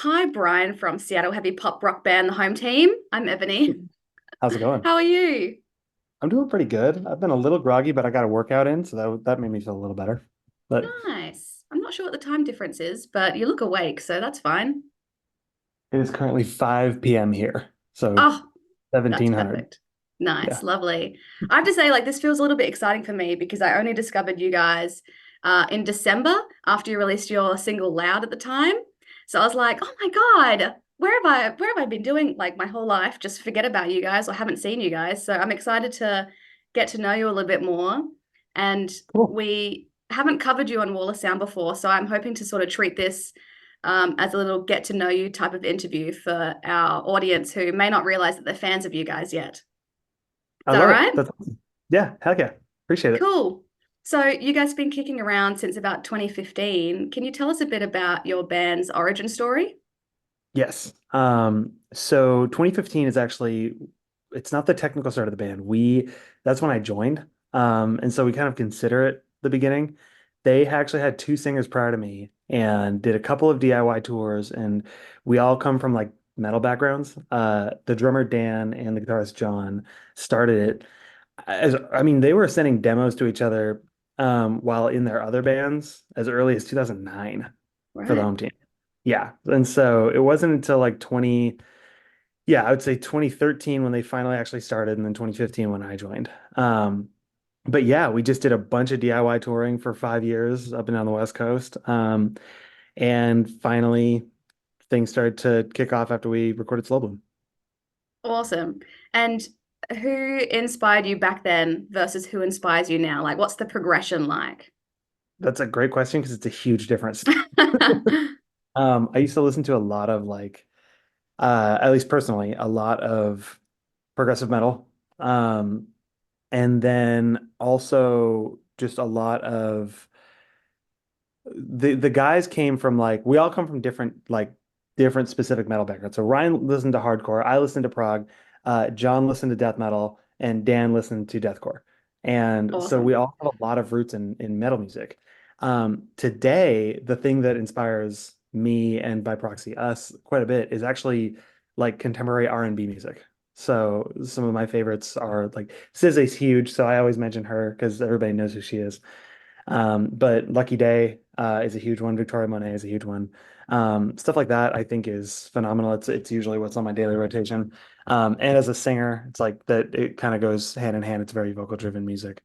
Hi, Brian from Seattle heavy pop rock band, The Home Team. I'm Ebony. How's it going? How are you? I'm doing pretty good. I've been a little groggy, but I got a workout in, so that made me feel a little better. But Nice. I'm not sure what the time difference is, but you look awake, so that's fine. it is currently 5 p.m. here, so Oh, that's 1700. perfect. Nice, Yeah. lovely. I have to say, this feels a little bit exciting for me because I only discovered you guys in December after you released your single Loud at the time. So I was like, oh my God, where have I been doing like my whole life? Just forget about you guys or haven't seen you guys. So I'm excited to get to know you a little bit more. And Cool. we haven't covered you on Wall of Sound before, so I'm hoping to sort of treat this as a little get to know you type of interview for our audience who may not realize that they're fans of you guys yet. Is I that all love it. right? That's awesome. Yeah, heck yeah. Appreciate it. Cool. So you guys have been kicking around since about 2015. Can you tell us a bit about your band's origin story? Yes. So 2015 is actually it's not the technical start of the band. That's when I joined. And so we kind of consider it the beginning. They actually had two singers prior to me and did a couple of DIY tours, and we all come from like metal backgrounds. The drummer Dan and the guitarist John started it I mean, they were sending demos to each other while in their other bands as early as 2009 for the Right. home team. Yeah. And so it wasn't until like 20, yeah, I would say 2013 when they finally actually started, and then 2015 when I joined. But yeah, we just did a bunch of DIY touring for 5 years up and down the West Coast. And finally things started to kick off after we recorded Slow Bloom. Awesome. And who inspired you back then versus who inspires you now? Like, what's the progression like? That's a great question because it's a huge difference. I used to listen to a lot of like at least personally, a lot of progressive metal. Um, and then also just a lot of the guys came from like we all come from different specific metal backgrounds. So Ryan listened to hardcore, I listened to prog, John listened to death metal, and Dan listened to deathcore. And so we Awesome. all have a lot of roots in metal music. Today, the thing that inspires me and by proxy us quite a bit is actually like contemporary R&B music. So some of my favorites are like SZA's huge, so I always mention her because everybody knows who she is. But Lucky Day is a huge one. Victoria Monet is a huge one. Stuff like that I think is phenomenal. It's usually what's on my daily rotation. And as a singer, it's like that it kind of goes hand in hand. It's very vocal driven music.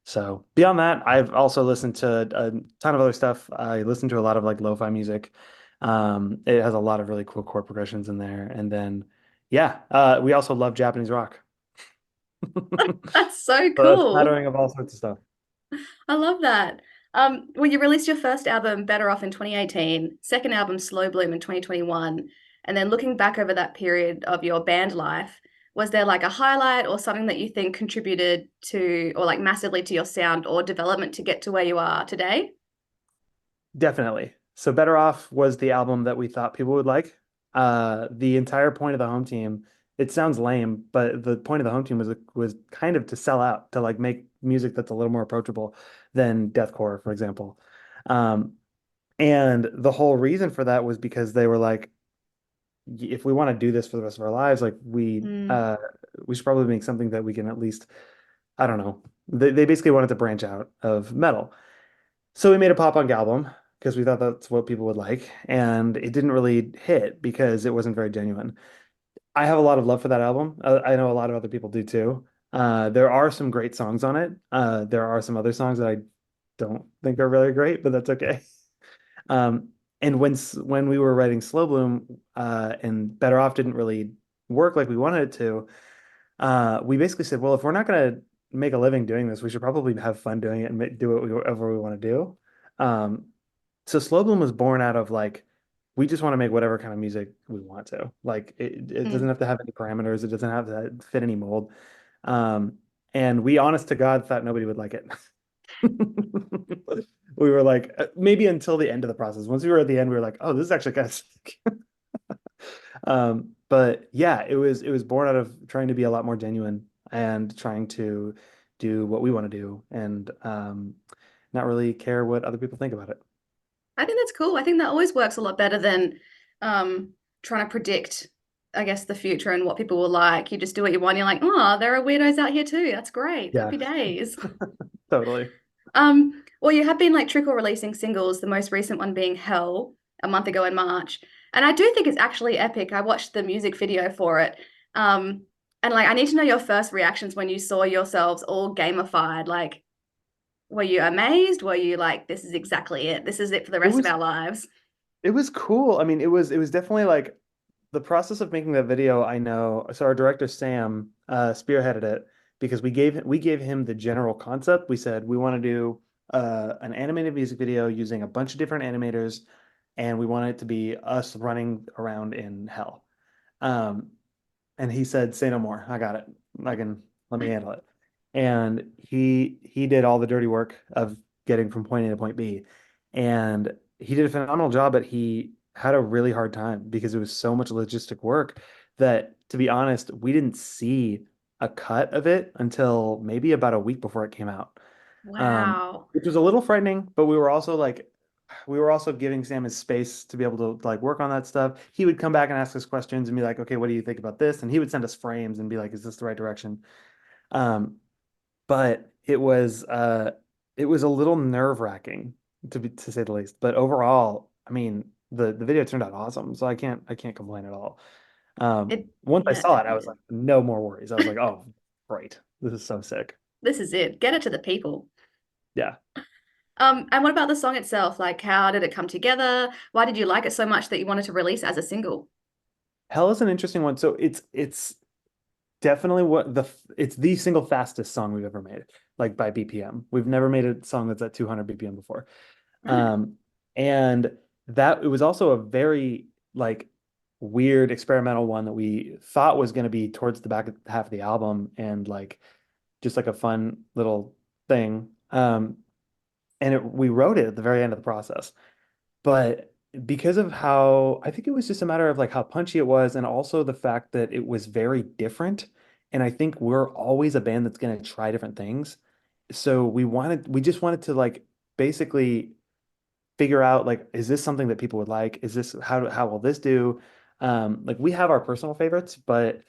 So beyond that, I've also listened to a ton of other stuff. I listen to a lot of like lo-fi music. It has a lot of really cool chord progressions in there. And then yeah, we also love Japanese rock. That's so So that's cool. shadowing of all sorts of stuff. I love that. Well, you released your first album, Better Off, in 2018, second album, Slow Bloom, in 2021. And then looking back over that period of your band life, was there like a highlight or something that you think contributed to, or like massively to your sound or development to get to where you are today? Definitely. So Better Off was the album that we thought people would like. The entire point of the home team, it sounds lame, but the point of the home team was kind of to sell out, to like make music that's a little more approachable than deathcore, for example. Um, and the whole reason for that was because they were like, if we want to do this for the rest of our lives, like Mm, we should probably make something that we can at least, I don't know. They basically wanted to branch out of metal. So we made a pop punk album because we thought that's what people would like, and it didn't really hit because it wasn't very genuine. I have a lot of love for that album. I know a lot of other people do too. There are some great songs on it. There are some other songs that I don't think are really great, but that's okay. Um, and when we were writing Slow Bloom, and Better Off didn't really work like we wanted it to, we basically said, well, if we're not going to make a living doing this, we should probably have fun doing it and do whatever we want to do. Um, so Slow Bloom was born out of like, we just want to make whatever kind of music we want to. Like, it doesn't mm. have to have any parameters. It doesn't have to fit any mold. Um, and we, honest to God, thought nobody would like it. We were like, maybe until the end of the process. Once we were at the end, we were like, oh, this is actually kind of sick. But yeah, it was born out of trying to be a lot more genuine and trying to do what we want to do and not really care what other people think about it. I think that's cool. I think that always works a lot better than um, trying to predict, I guess, the future and what people will like. You just do what you want. You're like, oh, there are weirdos out here too. That's great. Yeah, Happy days. totally. Well, you have been like trickle releasing singles, the most recent one being Hell a month ago in March. And I do think it's actually epic. I watched the music video for it. Um, and like I need to know your first reactions when you saw yourselves all gamified. Like, were you amazed? Were you like, this is exactly it? This is it for the It rest of was our lives? it was cool. I mean, it was definitely like the process of making that video. I know. So our director Sam spearheaded it because we gave him the general concept. We said we want to do an animated music video using a bunch of different animators, and we want it to be us running around in hell. Um, and he said, "Say no more. I got it. I can let me handle it." And he did all the dirty work of getting from point A to point B, and he did a phenomenal job. But he had a really hard time because it was so much logistic work that, to be honest, we didn't see a cut of it until maybe about a week before it came out, Wow. which was a little frightening. But we were also giving Sam his space to be able to like work on that stuff. He would come back and ask us questions and be like, "Okay, what do you think about this?" And he would send us frames and be like, "Is this the right direction?" Um, but it was a little nerve-wracking to say the least. But overall, I mean, the video turned out awesome, so I can't complain at all. Once I Yeah, saw it, I was definitely. like, no more worries. I was like, oh, great, this is so sick. This is it. Get it to the people. Yeah. And what about the song itself? Like, how did it come together? Why did you like it so much that you wanted to release it as a single? Hell is an interesting one. So it's definitely it's the single fastest song we've ever made, like by BPM. We've never made a song that's at 200 BPM before. Right. Um, and that it was also a very like weird experimental one that we thought was going to be towards the back half of the album and like just like a fun little thing. And we wrote it at the very end of the process. But because of how I think it was just a matter of like how punchy it was and also the fact that it was very different. And I think we're always a band that's going to try different things. So we just wanted to like basically figure out like, is this something that people would like? Is this how will this do? Like we have our personal favorites, but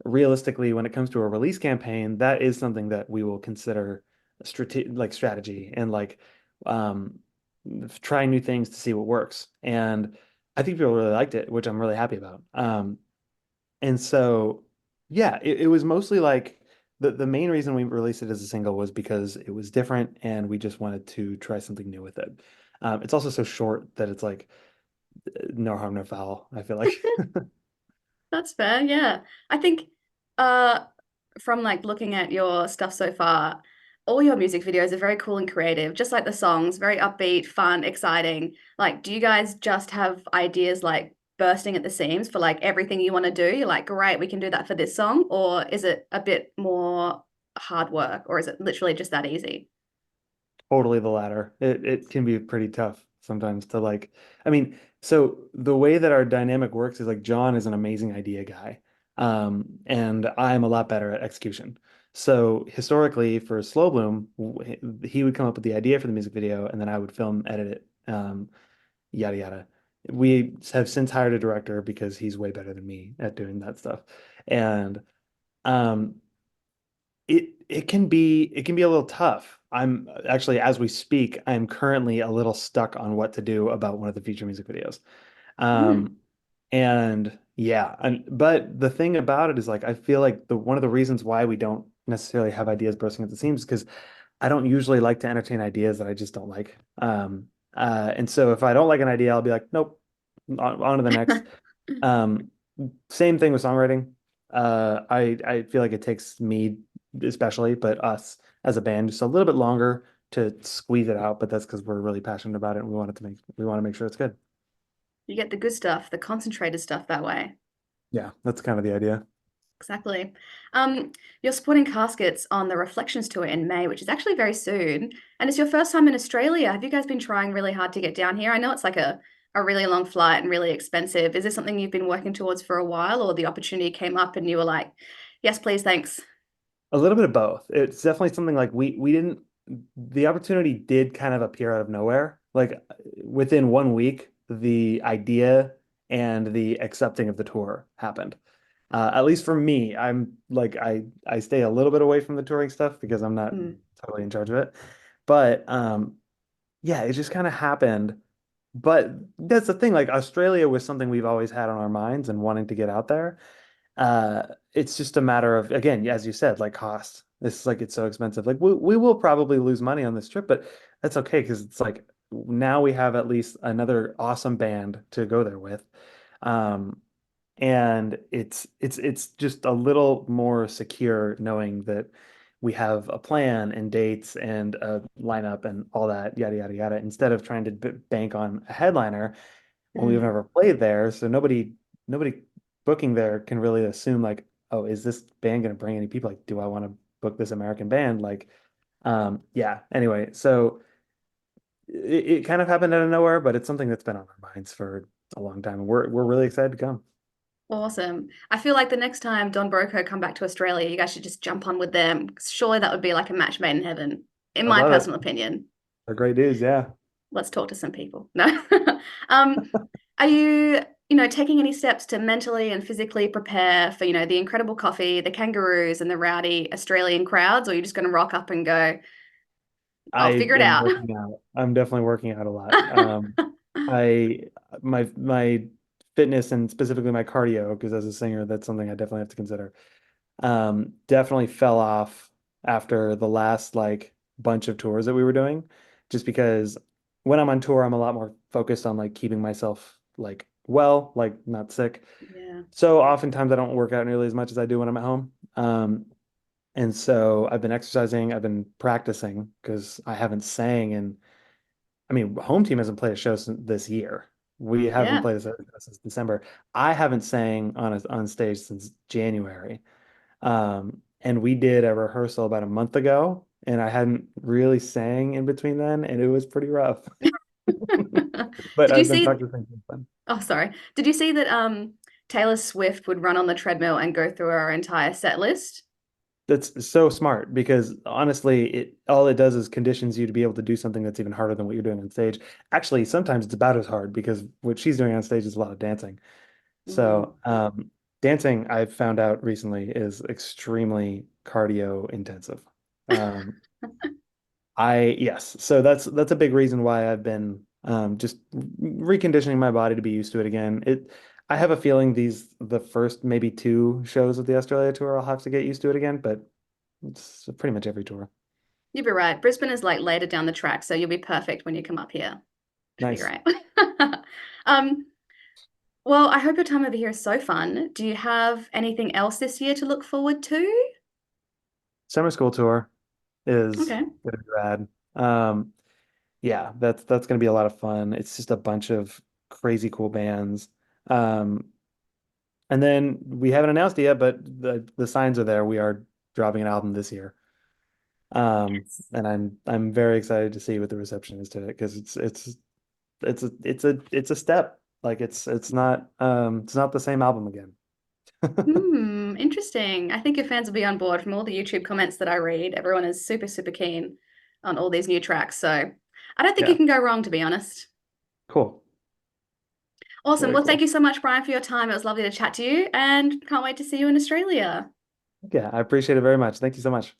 realistically, when it comes to a release campaign, that is something that we will consider strategy and like um, trying new things to see what works. And I think people really liked it, which I'm really happy about. And so, yeah, it was mostly like the main reason we released it as a single was because it was different and we just wanted to try something new with it. It's also so short that it's like no harm, no foul, I feel like. That's fair. Yeah. I think uh from like looking at your stuff so far, all your music videos are very cool and creative, just like the songs, very upbeat, fun, exciting. Like, do you guys just have ideas like bursting at the seams for like everything you want to do? You're like, great, we can do that for this song, or is it a bit more hard work, or is it literally just that easy? Totally the latter. It can be pretty tough sometimes to like, I mean, so the way that our dynamic works is like John is an amazing idea guy. And I'm a lot better at execution. So historically for Slow Bloom, he would come up with the idea for the music video and then I would film, edit it, yada yada. We have since hired a director because he's way better than me at doing that stuff. And um it can be a little tough. I'm actually, as we speak, I'm currently a little stuck on what to do about one of the feature music videos. Mm. Um, and yeah, but the thing about it is like I feel like the one of the reasons why we don't necessarily have ideas bursting at the seams is because I don't usually like to entertain ideas that I just don't like. And so if I don't like an idea, I'll be like, nope, on to the next. Um, Same thing with songwriting. I feel like it takes me especially, but us as a band, just a little bit longer to squeeze it out. But that's because we're really passionate about it and we want to make sure it's good. You get the good stuff, the concentrated stuff that way. Yeah, that's kind of the idea. Exactly. You're supporting Caskets on the Reflections tour in May, which is actually very soon. And it's your first time in Australia. Have you guys been trying really hard to get down here? I know it's like a really long flight and really expensive. Is this something you've been working towards for a while, or the opportunity came up and you were like, yes, please, thanks? A little bit of both. It's definitely something like we didn't the opportunity did kind of appear out of nowhere. Like within 1 week, the idea and the accepting of the tour happened. At least for me, I'm like I stay a little bit away from the touring stuff because I'm not Mm, totally in charge of it. But yeah, it just kind of happened. But that's the thing, like Australia was something we've always had on our minds and wanting to get out there. It's just a matter of, again, as you said, like cost. It's like it's so expensive. Like we will probably lose money on this trip, but that's okay because it's like now we have at least another awesome band to go there with. Um, and it's just a little more secure knowing that we have a plan and dates and a lineup and all that, yada yada yada, instead of trying to bank on a headliner when we've mm. never played there. So nobody booking there can really assume like, oh, is this band going to bring any people? Like, do I want to book this American band? Like, yeah. Anyway, so it kind of happened out of nowhere, but it's something that's been on our minds for a long time, and we're really excited to come. Awesome. I feel like the next time Don Broco come back to Australia, you guys should just jump on with them. Surely that would be like a match made in heaven, in I my love it. personal opinion. They're great dudes. Yeah. Let's talk to some people. No. Um, are you, taking any steps to mentally and physically prepare for, the incredible coffee, the kangaroos, and the rowdy Australian crowds, or are you just going to rock up and go, I'll I figure it am out? working out. I'm definitely working out a lot. I my fitness and specifically my cardio, because as a singer, that's something I definitely have to consider. Definitely fell off after the last like bunch of tours that we were doing, just because when I'm on tour, I'm a lot more focused on like keeping myself like well, like not sick. Yeah. So oftentimes I don't work out nearly as much as I do when I'm at home. And so I've been exercising, I've been practicing because I haven't sang and I mean, home team hasn't played a show since this year. We haven't Yeah. played a show since December. I haven't sang on stage since January. And we did a rehearsal about a month ago, and I hadn't really sang in between then, and it was pretty rough. But Did you I've been see? practicing since then. Oh, sorry. Did you see that Taylor Swift would run on the treadmill and go through our entire set list? That's so smart because honestly, it all it does is conditions you to be able to do something that's even harder than what you're doing on stage. Actually, sometimes it's about as hard because what she's doing on stage is a lot of dancing. Mm. So, dancing I've found out recently is extremely cardio intensive. Um, yes, so that's a big reason why I've been just reconditioning my body to be used to it again. I have a feeling the first maybe two shows of the Australia tour I'll have to get used to it again, but it's pretty much every tour. You'll be right. Brisbane is like later down the track, so you'll be perfect when you come up here. Should be Nice. great. Um, well, I hope your time over here is so fun. Do you have anything else this year to look forward to? Summer school tour is Okay. gonna be rad. Yeah, that's gonna be a lot of fun. It's just a bunch of crazy cool bands. Um, and then we haven't announced it yet, but the signs are there. We are dropping an album this year. Yes. And I'm very excited to see what the reception is to it because it's a step. Like it's not the same album again. Interesting. I think your fans will be on board from all the YouTube comments that I read. Everyone is super, super keen on all these new tracks. So I don't think you Yeah, can go wrong, to be honest. cool. Awesome. Very Well, thank cool. you so much, Brian, for your time. It was lovely to chat to you and can't wait to see you in Australia. Yeah, I appreciate it very much. Thank you so much.